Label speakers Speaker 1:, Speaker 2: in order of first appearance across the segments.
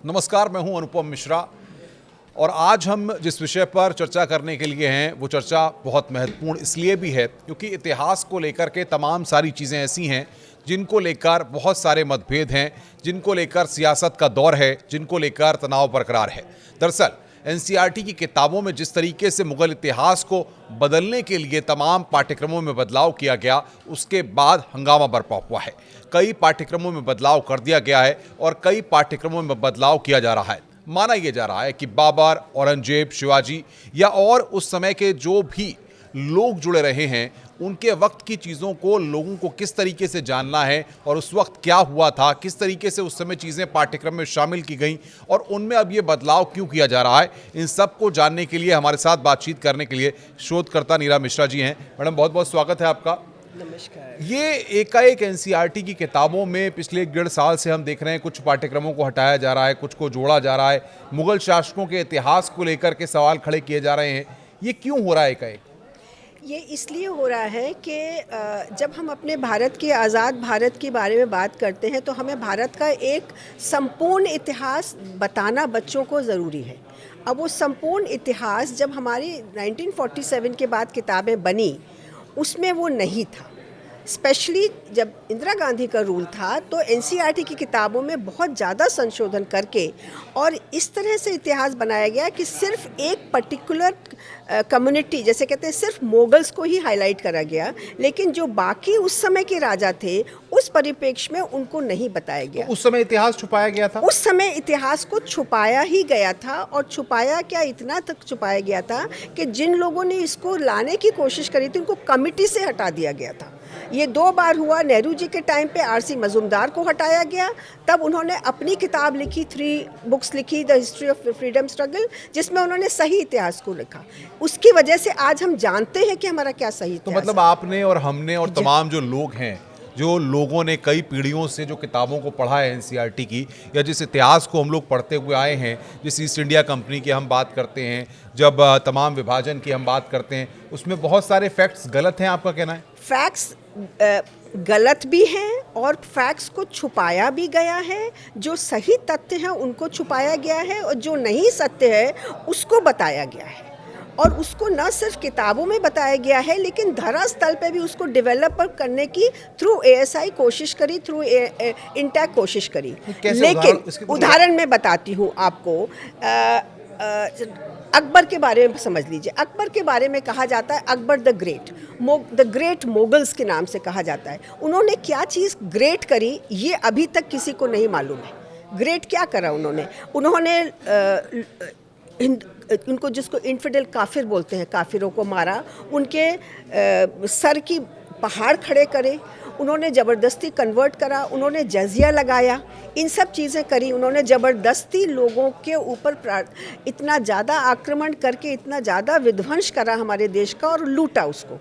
Speaker 1: नमस्कार, मैं हूं अनुपम मिश्रा और आज हम जिस विषय पर चर्चा करने के लिए हैं वो चर्चा बहुत महत्वपूर्ण इसलिए भी है क्योंकि इतिहास को लेकर के तमाम सारी चीज़ें ऐसी हैं जिनको लेकर बहुत सारे मतभेद हैं, जिनको लेकर सियासत का दौर है, जिनको लेकर तनाव बरकरार है। दरअसल एनसीईआरटी की किताबों में जिस तरीके से मुगल इतिहास को बदलने के लिए तमाम पाठ्यक्रमों में बदलाव किया गया, उसके बाद हंगामा बरपा हुआ है। कई पाठ्यक्रमों में बदलाव कर दिया गया है और कई पाठ्यक्रमों में बदलाव किया जा रहा है। माना यह जा रहा है कि बाबर, औरंगजेब, शिवाजी या और उस समय के जो भी लोग जुड़े रहे हैं, उनके वक्त की चीज़ों को लोगों को किस तरीके से जानना है और उस वक्त क्या हुआ था, किस तरीके से उस समय चीज़ें पाठ्यक्रम में शामिल की गई और उनमें अब ये बदलाव क्यों किया जा रहा है, इन सब को जानने के लिए हमारे साथ बातचीत करने के लिए शोधकर्ता नीरा मिश्रा जी हैं। मैडम, बहुत बहुत स्वागत है आपका।
Speaker 2: नमस्कार।
Speaker 1: ये एकाएक एनसीईआरटी की किताबों में पिछले 1.5 साल से हम देख रहे हैं कुछ पाठ्यक्रमों को हटाया जा रहा है, कुछ को जोड़ा जा रहा है, मुगल शासकों के इतिहास को लेकर के सवाल खड़े किए जा रहे हैं। ये क्यों हो रहा है एकाएक?
Speaker 2: ये इसलिए हो रहा है कि जब हम अपने भारत के आज़ाद भारत के बारे में बात करते हैं तो हमें भारत का एक संपूर्ण इतिहास बताना बच्चों को ज़रूरी है। अब वो संपूर्ण इतिहास जब हमारी 1947 के बाद किताबें बनी उसमें वो नहीं था। स्पेशली जब इंदिरा गांधी का रूल था तो एनसीईआरटी की किताबों में बहुत ज़्यादा संशोधन करके और इस तरह से इतिहास बनाया गया कि सिर्फ एक पर्टिकुलर कम्युनिटी, जैसे कहते हैं, सिर्फ मुगल्स को ही हाईलाइट करा गया, लेकिन जो बाकी उस समय के राजा थे उस परिप्रेक्ष्य में उनको नहीं बताया गया।
Speaker 1: तो उस समय इतिहास छुपाया गया था?
Speaker 2: उस समय इतिहास को छुपाया ही गया था। और छुपाया क्या, इतना तक छुपाया गया था कि जिन लोगों ने इसको लाने की कोशिश करी थी उनको कमिटी से हटा दिया गया था। ये 2 बार हुआ। नेहरू जी के टाइम पे आरसी मजूमदार को हटाया गया, तब उन्होंने अपनी किताब लिखी, 3 बुक्स लिखी, the history of freedom struggle, जिसमें उन्होंने सही इतिहास को लिखा। उसकी वजह से आज हम जानते हैं कि हमारा क्या सही
Speaker 1: तो
Speaker 2: इतिहास
Speaker 1: मतलब आपने और हमने और तमाम जो लोग हैं, जो लोगों ने कई पीढ़ियों से जो किताबों को पढ़ा है एनसीईआरटी की, या जिस इतिहास को हम लोग पढ़ते हुए आए हैं, जिस ईस्ट इंडिया कंपनी की हम बात करते हैं, जब तमाम विभाजन की हम बात करते हैं, उसमें बहुत सारे फैक्ट्स गलत हैं, आपका कहना है?
Speaker 2: फैक्ट्स गलत भी हैं और फैक्ट्स को छुपाया भी गया है। जो सही तथ्य हैं उनको छुपाया गया है और जो नहीं सत्य है उसको बताया गया है। और उसको न सिर्फ किताबों में बताया गया है लेकिन धरातल पे भी उसको डेवलप करने की थ्रू एएसआई कोशिश करी, थ्रू इंटैक कोशिश करी। लेकिन उदाहरण मैं बताती हूँ आपको। अकबर के बारे में समझ लीजिए। अकबर के बारे में कहा जाता है अकबर द ग्रेट मोगल्स के नाम से कहा जाता है। उन्होंने क्या चीज़ ग्रेट करी ये अभी तक किसी को नहीं मालूम है। ग्रेट क्या करा उन्होंने? उनको जिसको इन्फिडेल काफिर बोलते हैं, काफिरों को मारा, उनके सर की पहाड़ खड़े करे, उन्होंने ज़बरदस्ती कन्वर्ट करा, उन्होंने जजिया लगाया, इन सब चीज़ें करी। उन्होंने ज़बरदस्ती लोगों के ऊपर इतना ज़्यादा आक्रमण करके इतना ज़्यादा विध्वंस करा हमारे देश का और लूटा उसको।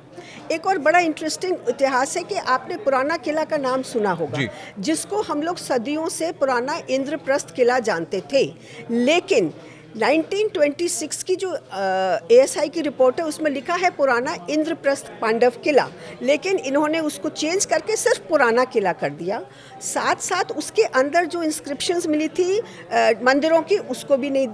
Speaker 2: एक और बड़ा इंटरेस्टिंग इतिहास है कि आपने पुराना किला का नाम सुना होगा, जिसको हम लोग सदियों से पुराना इंद्रप्रस्थ किला जानते थे। लेकिन 1926 की जो एएसआई की रिपोर्ट है उसमें लिखा है पुराना इंद्रप्रस्थ पांडव किला, लेकिन इन्होंने उसको चेंज करके सिर्फ पुराना किला कर दिया। साथ साथ उसके अंदर जो इंस्क्रिप्शंस मिली थी मंदिरों की, उसको भी नहीं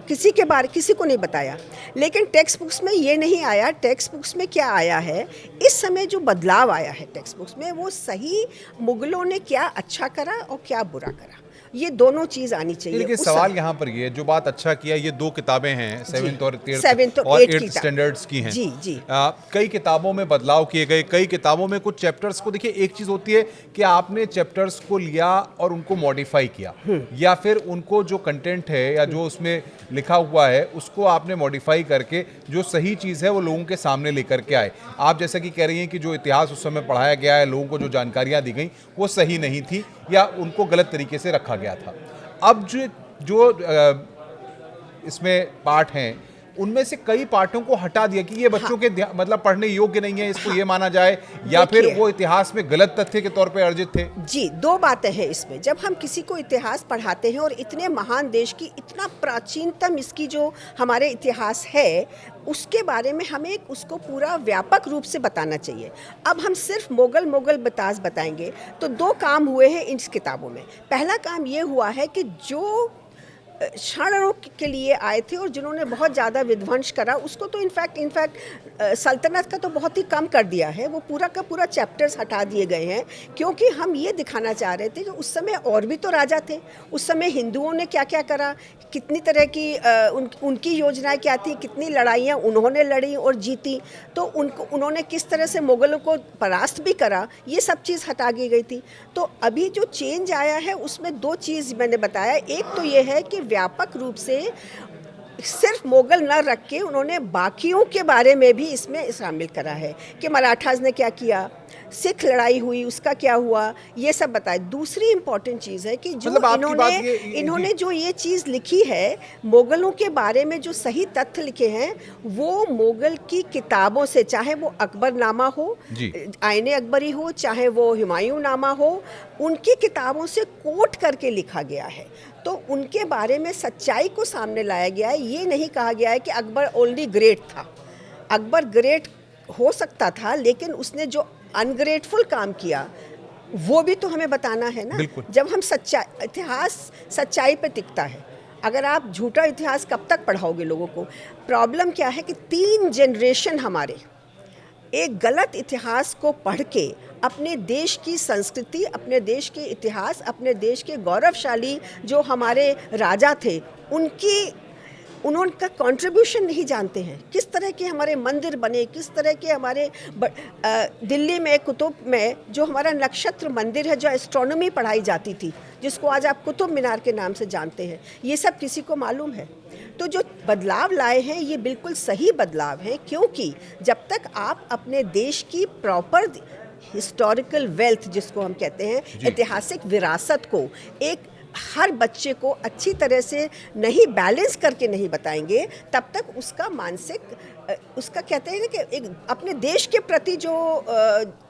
Speaker 2: किसी को नहीं बताया। लेकिन टेक्स्ट बुक्स में ये नहीं आया। टेक्स्ट बुक्स में क्या आया है, इस समय जो बदलाव आया है टेक्स्ट बुक्स में, वो सही मुगलों ने क्या अच्छा करा और क्या बुरा करा, ये दोनों चीज आनी चाहिए।
Speaker 1: लेकिन सवाल यहाँ पर ये जो बात अच्छा किया, ये 2 किताबें हैं, 7th और 8th स्टैंडर्ड्स की हैं।
Speaker 2: जी।
Speaker 1: कई किताबों में बदलाव किए गए, कई किताबों में कुछ चैप्टर्स को, देखिए एक चीज़ होती है कि आपने चैप्टर्स को लिया और उनको मॉडिफाई किया, या फिर उनको जो कंटेंट है या जो उसमें लिखा हुआ है उसको आपने मॉडिफाई करके जो सही चीज़ है वो लोगों के सामने लेकर के आए। आप जैसा कि कह रही हैं कि जो इतिहास उस समय पढ़ाया गया है, लोगों को जो जानकारियाँ दी गई वो सही नहीं थी या उनको गलत तरीके से रखा गया था। अब जो इसमें पाठ हैं उनमें से कई पाठों को हटा दिया कि ये बच्चों के मतलब पढ़ने योग्य नहीं है, इसको ये माना जाए, या फिर वो इतिहास में गलत तथ्य के तौर पे अर्जित थे।
Speaker 2: जी, 2 बातें हैं इसमें। जब हम किसी को इतिहास पढ़ाते हैं और इतने महान देश की इतना प्राचीनतम इसकी जो हमारे इतिहास है उसके बारे में हमें उसको पूरा व्यापक रूप से बताना चाहिए। अब हम सिर्फ मोगल बताएंगे तो 2 काम हुए हैं इन किताबों में। पहला काम ये हुआ है कि जो क्षणों के लिए आए थे और जिन्होंने बहुत ज़्यादा विध्वंस करा, उसको तो इनफैक्ट सल्तनत का तो बहुत ही कम कर दिया है, वो पूरा का पूरा चैप्टर्स हटा दिए गए हैं, क्योंकि हम ये दिखाना चाह रहे थे कि उस समय और भी तो राजा थे, उस समय हिंदुओं ने क्या क्या करा, कितनी तरह की उनकी योजनाएं क्या थी, कितनी लड़ाइयाँ उन्होंने लड़ी और जीती, तो उन्होंने किस तरह से मुग़लों को परास्त भी करा, ये सब चीज़ हटा दी गई थी। तो अभी जो चेंज आया है उसमें दो चीज़ मैंने बताया, एक तो ये है कि व्यापक रूप से सिर्फ मुगल न रख के उन्होंने बाकियों के बारे में भी इसमें शामिल करा है कि मराठास ने क्या किया, सिख लड़ाई हुई उसका क्या हुआ, ये सब बताया। दूसरी इम्पॉर्टेंट चीज़ है कि जो इन्होंने जो ये चीज़ लिखी है मुगलों के बारे में, जो सही तथ्य लिखे हैं वो मुगल की किताबों से, चाहे वो अकबरनामा हो, आईने अकबरी हो, चाहे वो हुमायूं नामा हो, उनकी किताबों से कोट करके लिखा गया है। तो उनके बारे में सच्चाई को सामने लाया गया है। ये नहीं कहा गया है कि अकबर ओनली ग्रेट था। अकबर ग्रेट हो सकता था, लेकिन उसने जो अनग्रेटफुल काम किया वो भी तो हमें बताना है ना। जब हम इतिहास सच्चाई पे टिकता है, अगर आप झूठा इतिहास कब तक पढ़ाओगे लोगों को। प्रॉब्लम क्या है कि 3 जनरेशन हमारे एक गलत इतिहास को पढ़ के अपने देश की संस्कृति, अपने देश के इतिहास, अपने देश के गौरवशाली जो हमारे राजा थे उनका कंट्रीब्यूशन नहीं जानते हैं। किस तरह के हमारे मंदिर बने, किस तरह के हमारे दिल्ली में कुतुब में जो हमारा नक्षत्र मंदिर है, जो एस्ट्रोनॉमी पढ़ाई जाती थी, जिसको आज आप कुतुब मीनार के नाम से जानते हैं, ये सब किसी को मालूम है। तो जो बदलाव लाए हैं ये बिल्कुल सही बदलाव है, क्योंकि जब तक आप अपने देश की प्रॉपर हिस्टोरिकल वेल्थ जिसको हम कहते हैं, ऐतिहासिक विरासत को एक हर बच्चे को अच्छी तरह से नहीं बैलेंस करके नहीं बताएंगे, तब तक उसका मानसिक उसका कहते हैं ना कि एक अपने देश के प्रति जो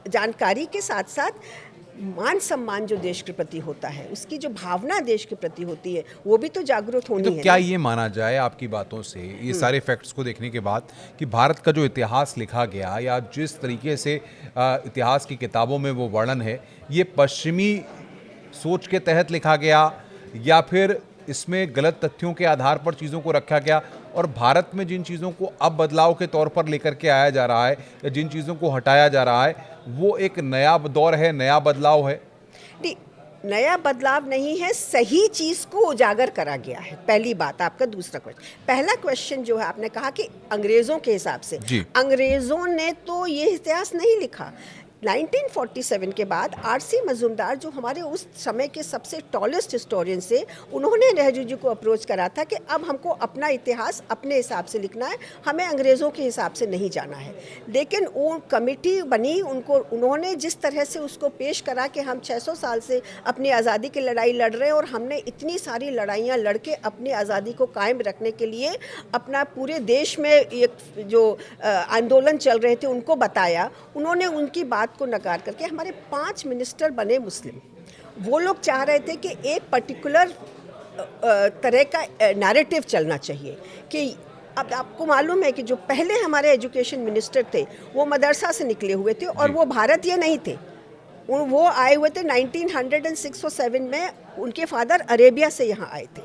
Speaker 2: जानकारी के साथ साथ मान सम्मान जो देश के प्रति होता है, उसकी जो भावना देश के प्रति होती है, वो भी तो जागरूक होनी है।
Speaker 1: तो क्या ये माना जाए आपकी बातों से, ये सारे फैक्ट्स को देखने के बाद, कि भारत का जो इतिहास लिखा गया या जिस तरीके से इतिहास की किताबों में वो वर्णन है, ये पश्चिमी सोच के तहत लिखा गया या फिर इसमें गलत तथ्यों के आधार पर चीज़ों को रखा गया, और भारत में जिन चीज़ों को अब बदलाव के तौर पर लेकर के आया जा रहा है या जिन चीज़ों को हटाया जा रहा है, वो एक नया दौर है, नया बदलाव है?
Speaker 2: नहीं, नया बदलाव नहीं है, सही चीज़ को उजागर करा गया है, पहली बात। आपका दूसरा क्वेश्चन, पहला क्वेश्चन जो है आपने कहा कि अंग्रेज़ों के हिसाब से, अंग्रेज़ों ने तो ये इतिहास नहीं लिखा। 1947 के बाद आरसी मजूमदार जो हमारे उस समय के सबसे टॉलेस्ट हिस्टोरियन से, उन्होंने नेहरू जी को अप्रोच करा था कि अब हमको अपना इतिहास अपने हिसाब से लिखना है, हमें अंग्रेज़ों के हिसाब से नहीं जाना है। लेकिन वो कमेटी बनी, उन्होंने जिस तरह से उसको पेश करा कि हम 600 साल से अपनी आज़ादी की लड़ाई लड़ रहे हैं और हमने इतनी सारी लड़ाइयाँ लड़ के अपनी आज़ादी को कायम रखने के लिए अपना पूरे देश में एक जो आंदोलन चल रहे थे उनको बताया। उन्होंने उनकी बात को नकार करके, हमारे 5 मिनिस्टर बने मुस्लिम, वो लोग चाह रहे थे कि एक पर्टिकुलर तरह का नैरेटिव चलना चाहिए कि अब आपको मालूम है कि जो पहले हमारे एजुकेशन मिनिस्टर थे वो मदरसा से निकले हुए थे और वो भारतीय नहीं थे। वो आए हुए थे 1906 और 7 में, उनके फादर अरेबिया से यहाँ आए थे,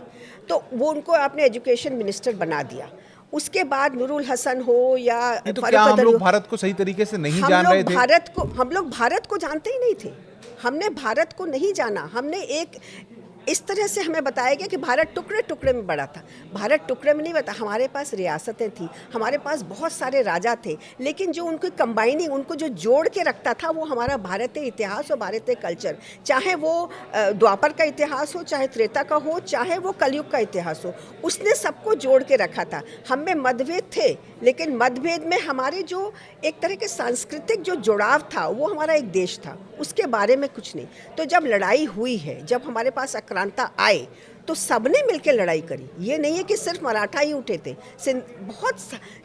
Speaker 2: तो वो उनको आपने एजुकेशन मिनिस्टर बना दिया। उसके बाद नूरुल हसन हो या
Speaker 1: तो क्या हम लोग भारत को सही तरीके से नहीं जान रहे थे?
Speaker 2: हम लोग भारत को जानते ही नहीं थे। हमने भारत को नहीं जाना। हमने एक इस तरह से हमें बताया गया कि भारत टुकड़े टुकड़े में बड़ा था। भारत टुकड़े में नहीं बता, हमारे पास रियासतें थी, हमारे पास बहुत सारे राजा थे, लेकिन जो उनको कंबाइनिंग, उनको जो जोड़ के रखता था वो हमारा भारतीय इतिहास और भारतीय कल्चर, चाहे वो द्वापर का इतिहास हो, चाहे त्रेता का हो, चाहे वो कलयुग का इतिहास हो, उसने सबको जोड़ के रखा था। हम में मतभेद थे, लेकिन मतभेद में हमारे जो एक तरह के सांस्कृतिक जो जुड़ाव था वो हमारा एक देश था, उसके बारे में कुछ नहीं। तो जब लड़ाई हुई है, जब हमारे पास आक्रांता आए, तो सबने मिलकर लड़ाई करी। ये नहीं है कि सिर्फ मराठा ही उठे थे, बहुत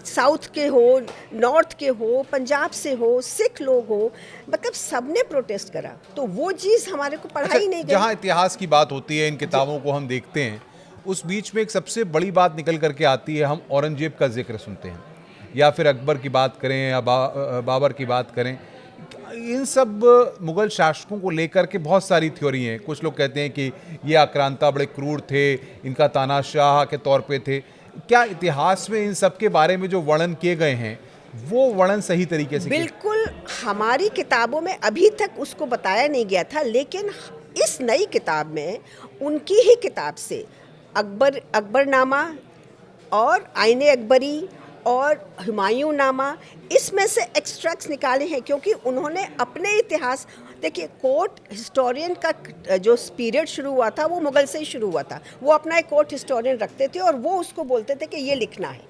Speaker 2: साउथ के हो, नॉर्थ के हो, पंजाब से हो, सिख लोग हो, मतलब सबने प्रोटेस्ट करा। तो वो चीज़ हमारे को पढ़ाई नहीं गई।
Speaker 1: जहाँ इतिहास की बात होती है, इन किताबों को हम देखते हैं, उस बीच में एक सबसे बड़ी बात निकल करके आती है, हम औरंगजेब का जिक्र सुनते हैं या फिर अकबर की बात करें या बाबर की बात करें। इन सब मुगल शासकों को लेकर के बहुत सारी थ्योरी हैं। कुछ लोग कहते हैं कि ये आक्रांता बड़े क्रूर थे, इनका तानाशाह के तौर पे थे। क्या इतिहास में इन सब के बारे में जो वर्णन किए गए हैं वो वर्णन सही तरीके से
Speaker 2: बिल्कुल हमारी किताबों में अभी तक उसको बताया नहीं गया था, लेकिन इस नई किताब में उनकी ही किताब से अकबरनामा और आईने अकबरी और हुमायूं नामा, इसमें से एक्सट्रैक्ट्स निकाले हैं, क्योंकि उन्होंने अपने इतिहास, देखिए कोर्ट हिस्टोरियन का जो पीरियड शुरू हुआ था वो मुगल से ही शुरू हुआ था। वो अपना एक कोर्ट हिस्टोरियन रखते थे और वो उसको बोलते थे कि ये लिखना है,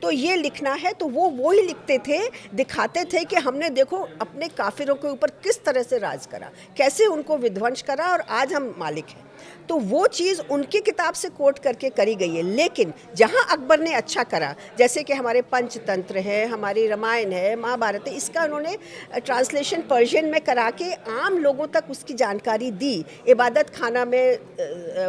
Speaker 2: तो ये लिखना है, तो वो ही लिखते थे, दिखाते थे कि हमने देखो अपने काफिरों के ऊपर किस तरह से राज करा, कैसे उनको विध्वंस करा और आज हम मालिक हैं। तो वो चीज़ उनकी किताब से कोट करके करी गई है। लेकिन जहाँ अकबर ने अच्छा करा, जैसे कि हमारे पंचतंत्र है, हमारी रामायण है, महाभारत है, इसका उन्होंने ट्रांसलेशन पर्शियन में करा के आम लोगों तक उसकी जानकारी दी। इबादत खाना में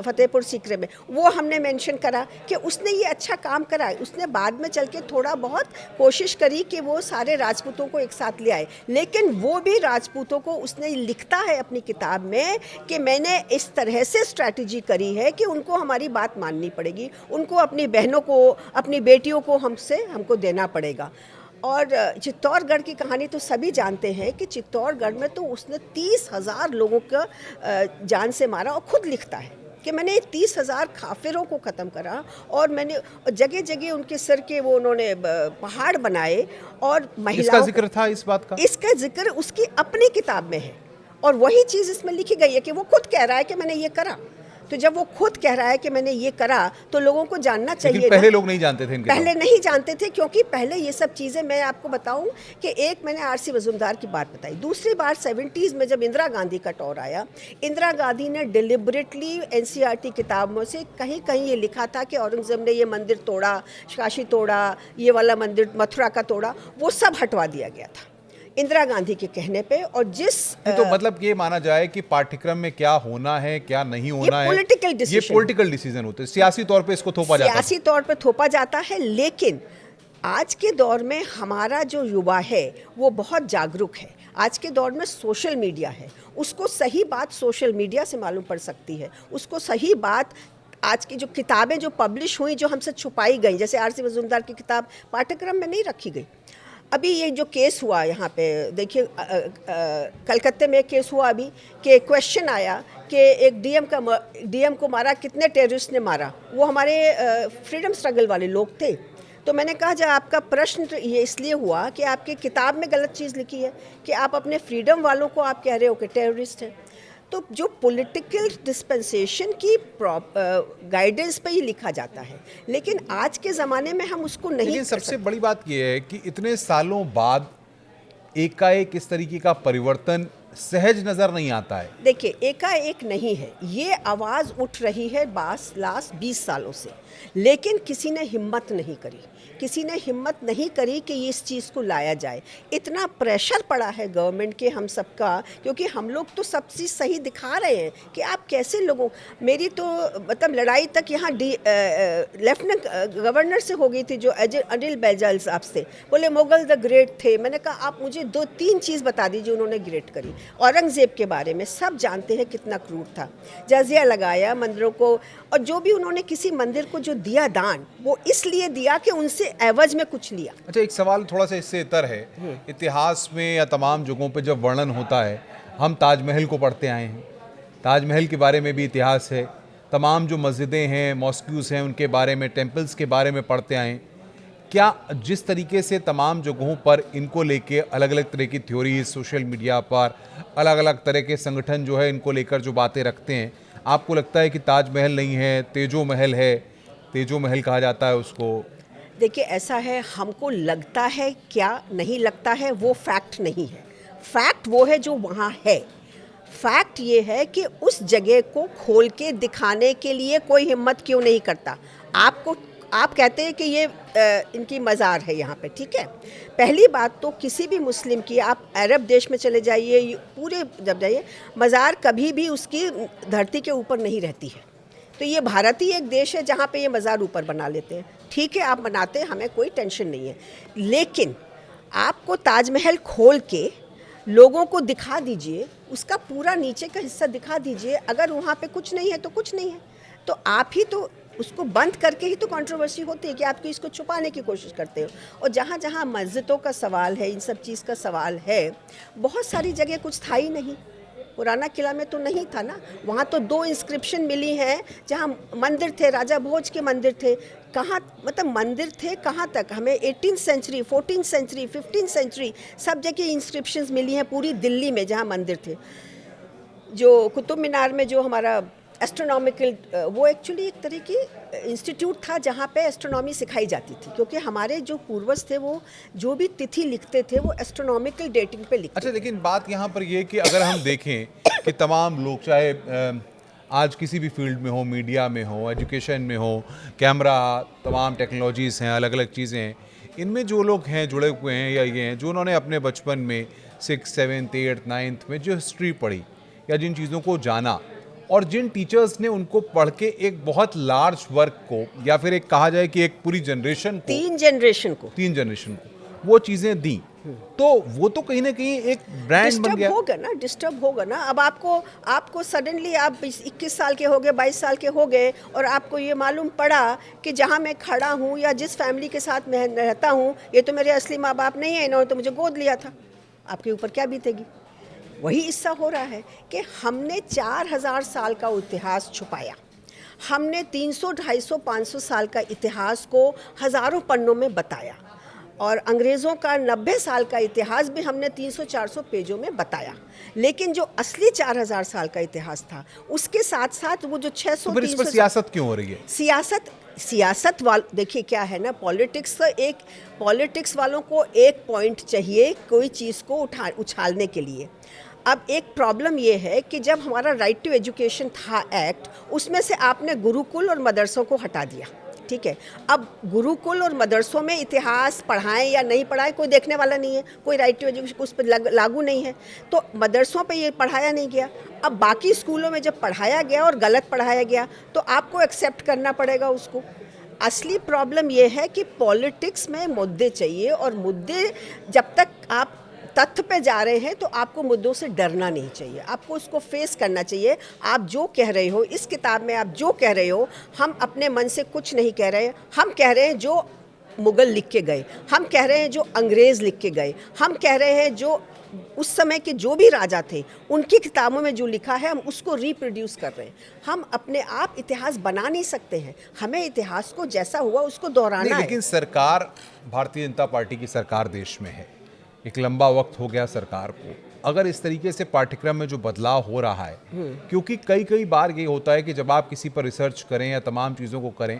Speaker 2: फतेहपुर सीकरे में वो हमने मेंशन करा कि उसने ये अच्छा काम करा। उसने बाद में चल के थोड़ा बहुत कोशिश करी कि वो सारे राजपूतों को एक साथ ले आए, लेकिन वो भी राजपूतों को उसने लिखता है अपनी किताब में कि मैंने इस तरह से स्ट्रैटेजी करी है कि उनको हमारी बात माननी पड़ेगी, उनको अपनी बहनों को, अपनी बेटियों को हमको देना पड़ेगा। और चित्तौड़गढ़ की कहानी तो सभी जानते हैं कि चित्तौड़गढ़ में तो उसने 30,000 लोगों का जान से मारा, और खुद लिखता है कि मैंने 30,000 काफिरों को ख़त्म करा और मैंने जगह जगह उनके सिर के वो उन्होंने पहाड़ बनाए। और महिलाओं,
Speaker 1: इसका जिक्र था इस बात का?
Speaker 2: इसका जिक्र उसकी अपनी किताब में है, और वही चीज़ इसमें लिखी गई है कि वो खुद कह रहा है कि मैंने ये करा। तो जब वो खुद कह रहा है कि मैंने ये करा, तो लोगों को जानना चाहिए।
Speaker 1: लेकिन पहले लोग नहीं जानते थे इनके
Speaker 2: पहले नहीं जानते थे, क्योंकि पहले ये सब चीज़ें, मैं आपको बताऊं कि एक मैंने आरसी मजूमदार की बात बताई, दूसरी बार 70s में जब इंदिरा गांधी का दौर आया, इंदिरा गांधी ने डिलिबरेटली एनसीईआरटी किताबों से कहीं कहीं ये लिखा था कि औरंगजेब ने ये मंदिर तोड़ा, काशी तोड़ा, ये वाला मंदिर मथुरा का तोड़ा, वो सब हटवा दिया गया था इंदिरा गांधी के कहने पे। और जिस
Speaker 1: तो मतलब ये माना जाए कि पाठ्यक्रम में क्या होना है क्या नहीं होना है,
Speaker 2: ये
Speaker 1: पॉलिटिकल डिसीजन होते हैं, सियासी तौर पे इसको थोपा जाता है,
Speaker 2: सियासी तौर पे थोपा जाता है। लेकिन आज के दौर में हमारा जो युवा है वो बहुत जागरूक है। आज के दौर में सोशल मीडिया है, उसको सही बात सोशल मीडिया से मालूम पड़ सकती है, उसको सही बात आज की जो किताबें जो पब्लिश हुई, जो हमसे छुपाई गई, जैसे आरसी मजूमदार की किताब पाठ्यक्रम में नहीं रखी गई। अभी ये जो केस हुआ यहाँ पे, देखिए कलकत्ते में एक केस हुआ अभी कि क्वेश्चन आया कि एक डीएम को मारा, कितने टेररिस्ट ने मारा, वो हमारे फ्रीडम स्ट्रगल वाले लोग थे। तो मैंने कहा जब आपका प्रश्न ये इसलिए हुआ कि आपकी किताब में गलत चीज़ लिखी है कि आप अपने फ्रीडम वालों को आप कह रहे हो कि टेररिस्ट हैं। तो जो पॉलिटिकल डिस्पेंसेशन की गाइडेंस पे ही लिखा जाता है, लेकिन आज के ज़माने में हम उसको नहीं।
Speaker 1: लेकिन सबसे बड़ी बात यह है कि इतने सालों बाद एकाएक इस तरीके का परिवर्तन सहज नजर नहीं आता है।
Speaker 2: देखिए एकाएक नहीं है, ये आवाज़ उठ रही है लास्ट 20 सालों से, लेकिन किसी ने हिम्मत नहीं करी, किसी ने हिम्मत नहीं करी कि इस चीज़ को लाया जाए। इतना प्रेशर पड़ा है गवर्नमेंट के हम सबका, क्योंकि हम लोग तो सब चीज़ सही दिखा रहे हैं कि आप कैसे लोगों, मेरी तो मतलब लड़ाई तक यहाँ लेफ्टिनेंट गवर्नर से हो गई थी, जो अनिल बैजल साहब से, बोले मुगल द ग्रेट थे। मैंने कहा आप मुझे 2-3 चीज़ बता दीजिए उन्होंने ग्रेट करी। औरंगज़ेब के बारे में सब जानते हैं कितना क्रूर था, जजिया लगाया मंदिरों को, और जो भी उन्होंने किसी मंदिर को जो दिया दान, वो इसलिए दिया कि उनसे एवज में कुछ लिया।
Speaker 1: अच्छा, एक सवाल थोड़ा सा इससे इतर है, इतिहास में या तमाम जगहों पे जब वर्णन होता है, हम ताजमहल को पढ़ते आए हैं, ताजमहल के बारे में भी इतिहास है, तमाम जो मस्जिदें हैं, मॉस्क्यूज़ हैं, उनके बारे में, टेम्पल्स के बारे में पढ़ते आए हैं। क्या जिस तरीके से तमाम जगहों पर इनको लेके अलग अलग तरह की थ्योरी, सोशल मीडिया पर अलग अलग तरह के संगठन जो है इनको लेकर जो बातें रखते हैं, आपको लगता है कि ताजमहल नहीं है, तेजो महल है, तेजो महल कहा जाता है उसको?
Speaker 2: देखिए ऐसा है, हमको लगता है क्या नहीं लगता है वो फैक्ट नहीं है, फैक्ट वो है जो वहाँ है। फैक्ट ये है कि उस जगह को खोल के दिखाने के लिए कोई हिम्मत क्यों नहीं करता। आप कहते हैं कि ये इनकी मज़ार है यहाँ पे, ठीक है। पहली बात तो किसी भी मुस्लिम की, आप अरब देश में चले जाइए, पूरे जब जाइए, मज़ार कभी भी उसकी धरती के ऊपर नहीं रहती है। तो ये भारत ही एक देश है जहाँ पे ये मज़ार ऊपर बना लेते हैं, ठीक है, आप बनाते हैं, हमें कोई टेंशन नहीं है। लेकिन आपको ताजमहल खोल के लोगों को दिखा दीजिए, उसका पूरा नीचे का हिस्सा दिखा दीजिए। अगर वहाँ पे कुछ नहीं है तो कुछ नहीं है, तो आप ही तो उसको बंद करके ही तो कंट्रोवर्सी होती है कि आप इसको छुपाने की कोशिश करते हो। और जहाँ जहाँ मस्जिदों का सवाल है, इन सब चीज़ का सवाल है, बहुत सारी जगह कुछ था ही नहीं। पुराना किला में तो नहीं था ना, वहाँ तो 2 इंस्क्रिप्शन मिली हैं जहाँ मंदिर थे, राजा भोज के मंदिर थे। कहाँ मतलब मंदिर थे कहाँ तक, हमें 18th century, 14th century, 15th century सब जगह इंस्क्रिप्शंस मिली हैं पूरी दिल्ली में जहाँ मंदिर थे। जो कुतुब मीनार में जो हमारा एस्ट्रोनॉमिकल, वो एक्चुअली एक तरह की इंस्टीट्यूट था जहाँ पे एस्ट्रोनॉमी सिखाई जाती थी, क्योंकि हमारे जो पूर्वज थे वो जो भी तिथि लिखते थे वो एस्ट्रोनॉमिकल डेटिंग पे लिखते
Speaker 1: अच्छा, लेकिन बात यहाँ पर ये कि अगर हम देखें कि तमाम लोग, चाहे आज किसी भी फील्ड में हो, मीडिया में हो, एजुकेशन में हो, कैमरा, तमाम टेक्नोलॉजीज़ हैं, अलग अलग चीज़ें हैं, इनमें जो लोग हैं जुड़े हुए हैं या ये हैं जो उन्होंने अपने बचपन में 6th 7th 8th 9th में जो हिस्ट्री पढ़ी या जिन चीज़ों को जाना, और जिन टीचर्स ने उनको पढ़ के एक बहुत लार्ज वर्क को, या फिर एक कहा जाए कि एक पूरी जनरेशन को,
Speaker 2: 3 जनरेशन को
Speaker 1: वो चीज़ें दी, तो वो तो कहीं ना कहीं एक ब्रांड बन गया।
Speaker 2: डिस्टर्ब होगा ना। अब आपको सडनली आप 21 साल के हो गए, 22 साल के हो गए, और आपको ये मालूम पड़ा कि जहाँ मैं खड़ा हूँ या जिस फैमिली के साथ मैं रहता हूँ ये तो मेरे असली माँ बाप नहीं है, इन्होंने तो मुझे गोद लिया था। आपके ऊपर क्या बीतेगी? वही हिस्सा हो रहा है कि हमने 4000 साल का इतिहास छुपाया, हमने 300, 250, 500 साल का इतिहास को हज़ारों पन्नों में बताया, और अंग्रेज़ों का 90 साल का इतिहास भी हमने 300-400 पेजों में बताया। लेकिन जो असली 4000 साल का इतिहास था उसके साथ साथ वो जो 600,
Speaker 1: तो फिर इस पर सियासत क्यों हो रही है?
Speaker 2: सियासत देखिए क्या है ना, पॉलिटिक्स वालों को एक पॉइंट चाहिए कोई चीज़ को उछालने के लिए। अब एक प्रॉब्लम ये है कि जब हमारा राइट टू एजुकेशन था एक्ट, उसमें से आपने गुरुकुल और मदरसों को हटा दिया, ठीक है। अब गुरुकुल और मदरसों में इतिहास पढ़ाएं या नहीं पढ़ाएं कोई देखने वाला नहीं है, कोई राइट टू एजुकेशन उस पर लागू नहीं है, तो मदरसों पे ये पढ़ाया नहीं गया। अब बाकी स्कूलों में जब पढ़ाया गया और गलत पढ़ाया गया तो आपको एक्सेप्ट करना पड़ेगा उसको। असली प्रॉब्लम ये है कि पॉलिटिक्स में मुद्दे चाहिए, और मुद्दे जब तक आप तथ्य पे जा रहे हैं तो आपको मुद्दों से डरना नहीं चाहिए, आपको उसको फेस करना चाहिए। आप जो कह रहे हो इस किताब में, आप जो कह रहे हो, हम अपने मन से कुछ नहीं कह रहे, हम कह रहे हैं जो मुग़ल लिख के गए, हम कह रहे हैं जो अंग्रेज़ लिख के गए, हम कह रहे हैं जो उस समय के जो भी राजा थे उनकी किताबों में जो लिखा है हम उसको रिप्रोड्यूस कर रहे हैं। हम अपने आप इतिहास बना नहीं सकते हैं, हमें इतिहास को जैसा हुआ उसको दोहराना है।
Speaker 1: लेकिन सरकार, भारतीय जनता पार्टी की सरकार देश में है, एक लंबा वक्त हो गया सरकार को। अगर इस तरीके से पाठ्यक्रम में जो बदलाव हो रहा है, क्योंकि कई बार ये होता है कि जब आप किसी पर रिसर्च करें या तमाम चीज़ों को करें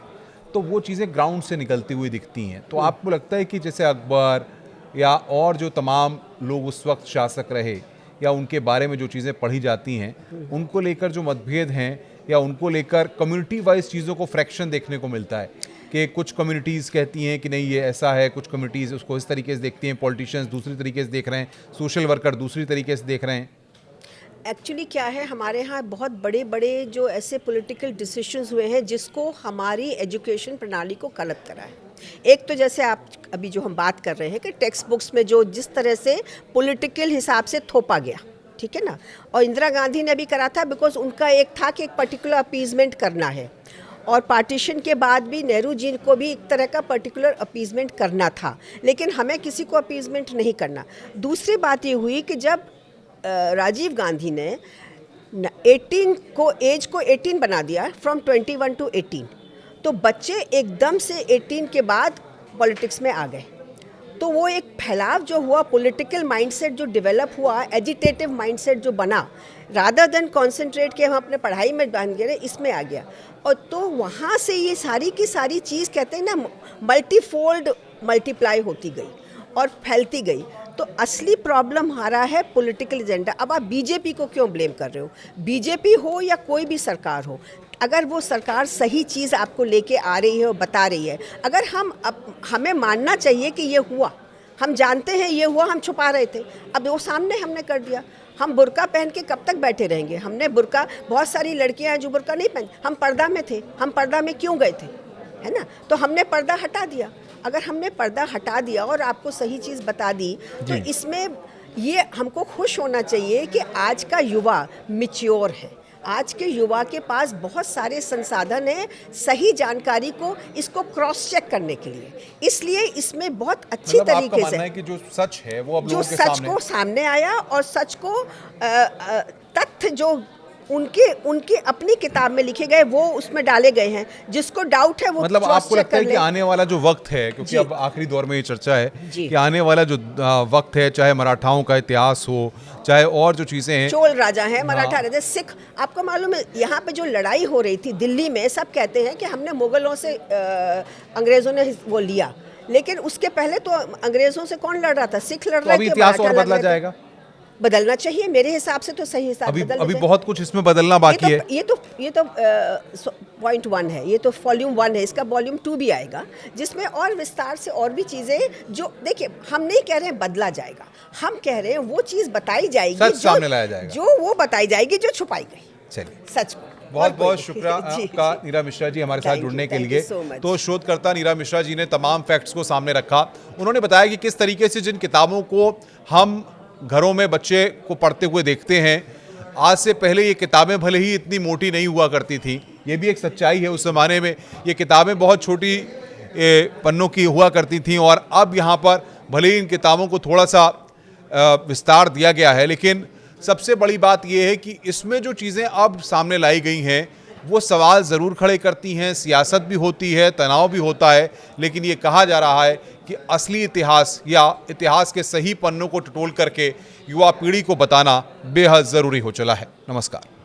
Speaker 1: तो वो चीज़ें ग्राउंड से निकलती हुई दिखती हैं, तो आपको लगता है कि जैसे अकबर या और जो तमाम लोग उस वक्त शासक रहे या उनके बारे में जो चीज़ें पढ़ी जाती हैं, उनको लेकर जो मतभेद हैं या उनको लेकर कम्युनिटी वाइज चीज़ों को फ्रैक्शन देखने को मिलता है कि कुछ कम्युनिटीज़ कहती हैं कि नहीं ये ऐसा है, कुछ कम्युनिटीज़ उसको इस तरीके से देखती हैं, पॉलिटिशियंस दूसरी तरीके से देख रहे हैं, सोशल वर्कर दूसरी तरीके से देख रहे हैं।
Speaker 2: एक्चुअली क्या है, हमारे यहाँ बहुत बड़े बड़े जो ऐसे पॉलिटिकल डिसीजंस हुए हैं जिसको हमारी एजुकेशन प्रणाली को गलत करा है। एक तो जैसे आप अभी जो हम बात कर रहे हैं कि टेक्स्ट बुक्स में जो जिस तरह से पॉलिटिकल हिसाब से थोपा गया, ठीक है ना, और इंदिरा गांधी ने भी करा था, बिकॉज उनका एक था कि एक पर्टिकुलर अपीजमेंट करना है, और पार्टीशन के बाद भी नेहरू जी को भी एक तरह का पर्टिकुलर अपीजमेंट करना था, लेकिन हमें किसी को अपीजमेंट नहीं करना। दूसरी बात ये हुई कि जब राजीव गांधी ने 18 बना दिया, फ्रॉम 21 to 18, तो बच्चे एकदम से 18 के बाद पॉलिटिक्स में आ गए, तो वो एक फैलाव जो हुआ, पॉलिटिकल माइंडसेट जो डेवलप हुआ, एजिटेटिव माइंडसेट जो बना, रादर देन कॉन्सेंट्रेट के हम अपने पढ़ाई में बांध गए, इसमें आ गया। और तो वहाँ से ये सारी की सारी चीज़ कहते हैं ना, मल्टीफोल्ड मल्टीप्लाई होती गई और फैलती गई। तो असली प्रॉब्लम हमारा है पॉलिटिकल एजेंडा। अब आप बीजेपी को क्यों ब्लेम कर रहे हो? बीजेपी हो या कोई भी सरकार हो, अगर वो सरकार सही चीज़ आपको लेके आ रही है और बता रही है, अगर हमें मानना चाहिए कि ये हुआ, हम जानते हैं ये हुआ, हम छुपा रहे थे, अब वो सामने हमने कर दिया। हम बुर्का पहन के कब तक बैठे रहेंगे? हमने बुर्का, बहुत सारी लड़कियां हैं जो बुर्का नहीं पहन, हम पर्दा में थे, हम पर्दा में क्यों गए थे, है ना? तो हमने पर्दा हटा दिया। अगर हमने पर्दा हटा दिया और आपको सही चीज़ बता दी, तो इसमें ये हमको खुश होना चाहिए कि आज का युवा मैच्योर है, आज के युवा के पास बहुत सारे संसाधन हैं सही जानकारी को इसको क्रॉस चेक करने के लिए, इसलिए इसमें बहुत अच्छी
Speaker 1: मतलब आपका
Speaker 2: तरीके
Speaker 1: मानना
Speaker 2: से
Speaker 1: है कि जो सच है वो अब
Speaker 2: जो
Speaker 1: लोगों के
Speaker 2: सच
Speaker 1: सामने
Speaker 2: को सामने आया और सच को तथ्य जो उनके अपनी किताब में लिखे गए वो उसमें डाले गए हैं, जिसको डाउट है वो
Speaker 1: मतलब
Speaker 2: cross
Speaker 1: आपको
Speaker 2: check
Speaker 1: लगता है
Speaker 2: कर
Speaker 1: कि
Speaker 2: ले।
Speaker 1: आने वाला जो वक्त है, क्योंकि
Speaker 2: जी।
Speaker 1: अब आखिरी दौर में ये चर्चा है
Speaker 2: जी।
Speaker 1: कि आने वाला जो वक्त है, चाहे मराठाओं का इतिहास हो, चाहे और जो चीज़ें हैं,
Speaker 2: चोल राजा है, मराठा
Speaker 1: हाँ।
Speaker 2: राजा, सिख, आपको मालूम है यहाँ पे जो लड़ाई हो रही थी दिल्ली में, सब कहते हैं कि हमने मुगलों से अंग्रेजों ने वो लिया, लेकिन उसके पहले तो अंग्रेजों से कौन लड़ रहा था? सिख लड़
Speaker 1: तो
Speaker 2: रहे
Speaker 1: अभी
Speaker 2: थे,
Speaker 1: इतिहास
Speaker 2: मराठा
Speaker 1: और
Speaker 2: लड़
Speaker 1: बदला
Speaker 2: रहे थे।
Speaker 1: जाएगा।
Speaker 2: बदलना चाहिए मेरे हिसाब से, तो सही हिसाब
Speaker 1: अभी
Speaker 2: बदलना
Speaker 1: अभी
Speaker 2: चाहिए।
Speaker 1: बहुत कुछ इसमें बदलना बाकी है।
Speaker 2: ये तो पॉइंट 1 है, ये तो वॉल्यूम 1 है, इसका वॉल्यूम 2 भी आएगा जिसमें और विस्तार से और भी चीज़ें, जो देखिए हम नहीं कह रहे हैं बदला जाएगा, हम कह रहे हैं वो चीज़ बताई जाएगी,
Speaker 1: सच सामने लाया जाएगा।
Speaker 2: जो वो बताई जाएगी जो छुपाई गई
Speaker 1: चलिए,
Speaker 2: सच को।
Speaker 1: बहुत
Speaker 2: और
Speaker 1: बहुत
Speaker 2: कोई-
Speaker 1: शुक्रिया
Speaker 2: जी,
Speaker 1: आपका
Speaker 2: जी।
Speaker 1: नीरा मिश्रा जी हमारे साथ
Speaker 2: Thank you,
Speaker 1: जुड़ने के
Speaker 2: thank
Speaker 1: लिए।
Speaker 2: you so much.
Speaker 1: तो शोधकर्ता नीरा मिश्रा जी ने तमाम फैक्ट्स को सामने रखा। उन्होंने बताया कि किस तरीके से जिन किताबों को हम घरों में बच्चे को पढ़ते हुए देखते हैं, आज से पहले ये किताबें भले ही इतनी मोटी नहीं हुआ करती थी, ये भी एक सच्चाई है। उस ज़माने में ये किताबें बहुत छोटी पन्नों की हुआ करती थीं, और अब यहाँ पर भले ही इन किताबों को थोड़ा सा विस्तार दिया गया है, लेकिन सबसे बड़ी बात यह है कि इसमें जो चीज़ें अब सामने लाई गई हैं वो सवाल ज़रूर खड़े करती हैं। सियासत भी होती है, तनाव भी होता है, लेकिन ये कहा जा रहा है कि असली इतिहास या इतिहास के सही पन्नों को टटोल करके युवा पीढ़ी को बताना बेहद ज़रूरी हो चला है। नमस्कार।